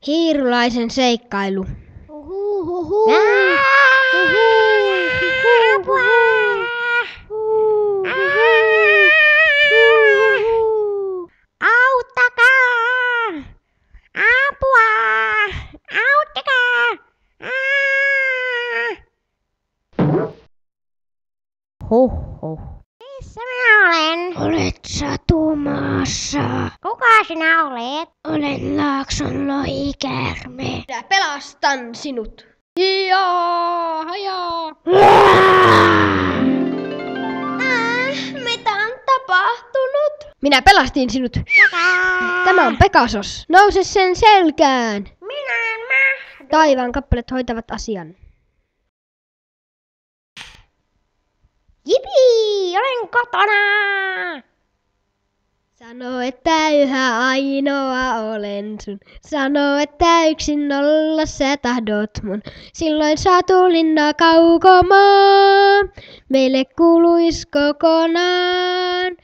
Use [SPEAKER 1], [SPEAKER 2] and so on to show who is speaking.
[SPEAKER 1] Hiirulaisen seikkailu.
[SPEAKER 2] Auttakaa! Apua! Auttakaa!
[SPEAKER 1] Hoho.
[SPEAKER 2] Missä minä olen?
[SPEAKER 1] Olet satumaassa.
[SPEAKER 2] Kuka sinä olet?
[SPEAKER 1] Olen Laakson lohikäärme.
[SPEAKER 3] Minä pelastan sinut.
[SPEAKER 2] Mitä on tapahtunut?
[SPEAKER 3] Minä pelastin sinut. Tämä on Pegasos. Nouse sen selkään.
[SPEAKER 2] Minä en mahdu.
[SPEAKER 3] Taivaan kappaleet hoitavat asian.
[SPEAKER 2] Jipi! Olen kotona!
[SPEAKER 3] Sano, että yhä ainoa olen sun. Sano, että yksin olla sä tahdot mun. Silloin satulinna kaukomaa meille kuuluis kokonaan.